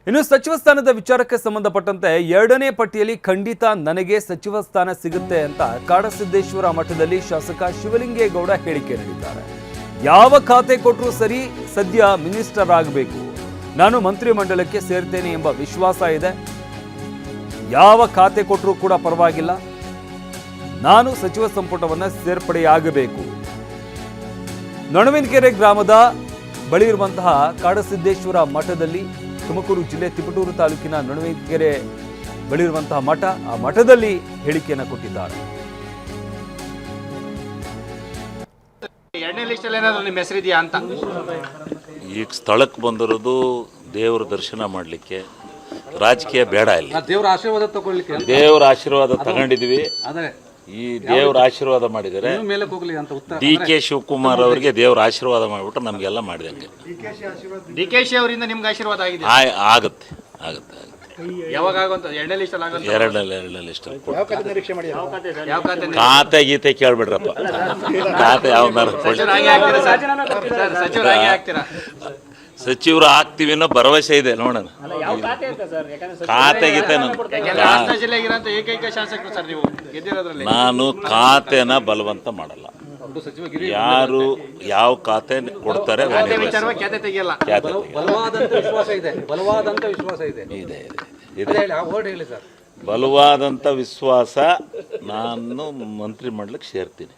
ಇನ್ನು ಸಚಿವ ಸ್ಥಾನದ ವಿಚಾರಕ್ಕೆ ಸಂಬಂಧಪಟ್ಟಂತೆ ಎರಡನೇ ಪಟ್ಟಿಯಲ್ಲಿ ಖಂಡಿತ ನನಗೆ ಸಚಿವ ಸ್ಥಾನ ಸಿಗುತ್ತೆ ಅಂತ ಕಾಡಸಿದ್ದೇಶ್ವರ ಮಠದಲ್ಲಿ ಶಾಸಕ ಶಿವಲಿಂಗೇಗೌಡ ಹೇಳಿಕೆ ನೀಡಿದ್ದಾರೆ. ಯಾವ ಖಾತೆ ಕೊಟ್ಟರೂ ಸರಿ, ಸದ್ಯ ಮಿನಿಸ್ಟರ್ ಆಗಬೇಕು, ನಾನು ಮಂತ್ರಿಮಂಡಲಕ್ಕೆ ಸೇರ್ತೇನೆ ಎಂಬ ವಿಶ್ವಾಸ ಇದೆ. ಯಾವ ಖಾತೆ ಕೊಟ್ಟರೂ ಕೂಡ ಪರವಾಗಿಲ್ಲ, ನಾನು ಸಚಿವ ಸಂಪುಟವನ್ನು ಸೇರ್ಪಡೆಯಾಗಬೇಕು. ನೊಣವಿನಕೆರೆ ಗ್ರಾಮದ ಬಳಿ ಇರುವಂತಹ ಕಾಡಸಿದ್ದೇಶ್ವರ ಮಠದಲ್ಲಿ, ತುಮಕೂರು ಜಿಲ್ಲೆ ತಿಪಟೂರು ತಾಲೂಕಿನ ನೊಣವಿನಕೆರೆ ಬಳಿ ಇರುವಂತಹ ಮಠ, ಆ ಮಠದಲ್ಲಿ ಹೇಳಿಕೆಯನ್ನು ಕೊಟ್ಟಿದ್ದಾರೆ. ಎರಡನೇ ಲಿಸ್ಟ್ ಅಲ್ಲಿ ಏನಾದರೂ ನಿಮ್ಮ ಹೆಸರಿದೆಯಾ ಅಂತ? ಈಗ ಸ್ಥಳಕ್ಕೆ ಬಂದಿರೋದು ದೇವರ ದರ್ಶನ ಮಾಡಲಿಕ್ಕೆ, ರಾಜಕೀಯ ಬೇಡ. ಇಲ್ಲ, ದೇವರ ಆಶೀರ್ವಾದ ತಗೊಳ್ಳಿಕ್ಕೆ, ದೇವರ ಆಶೀರ್ವಾದ ತಗೊಂಡಿದ್ವಿ. ಈ ದೇವರ ಆಶೀರ್ವಾದ ಮಾಡಿದರೆ ಡಿ ಕೆ ಶಿವಕುಮಾರ್ ಅವರಿಗೆ ದೇವರ ಆಶೀರ್ವಾದ ಮಾಡಿಬಿಟ್ಟು ನಮಗೆಲ್ಲ ಮಾಡಿದಂಗೆ. ಡಿಕೆಶಿ ಅವರಿಂದ ನಿಮ್ಗೆ ಆಶೀರ್ವಾದ ಆಗಿದೆ? ಆಗುತ್ತೆ ಆಗುತ್ತೆ ಆಗುತ್ತೆ. ಯಾವಾಗ ಆಗುವಂತ? ಎರಡನೇ ಲಿಸ್ಟ್ ಅಲ್ಲಿ ಆಗುತ್ತೆ? ಎರಡನೇ ಲಿಸ್ಟ್. ಯಾವ ಖಾತೆ? ಖಾತೆ ಗೀತೆ ಕೇಳ್ಬಿಡ್ರಪ್ಪ, ಖಾತೆ ಯಾವ್ದಾರು ಸಚಿವರಾಗಿ ಆಗ್ತೀರಾ? ಸಚಿವರು ಆಗ್ತೀವಿನ್ನೋ ಭರವಸೆ ಇದೆ, ನೋಡೋಣ. ಖಾತೆ ಗೀತೆ ಜಿಲ್ಲೆಗಿರಂತ ಏಕೈಕ ಶಾಸಕರು ಸರ್ ನೀವು ಗೆದ್ದಿರೋದ್ರಲ್ಲಿ. ನಾನು ಖಾತೆನ ಬಲವಂತ ಮಾಡಲ್ಲ. ಯಾರು ಯಾವ ಖಾತೆ ಕೊಡ್ತಾರೆ ಖ್ಯಾತೆ ತೆಗಿಯಲ್ಲ. ಬಲವಾದಂಥ ವಿಶ್ವಾಸ, ನಾನು ಮಂತ್ರಿಮಂಡಲಕ್ಕೆ ಸೇರ್ತೀನಿ.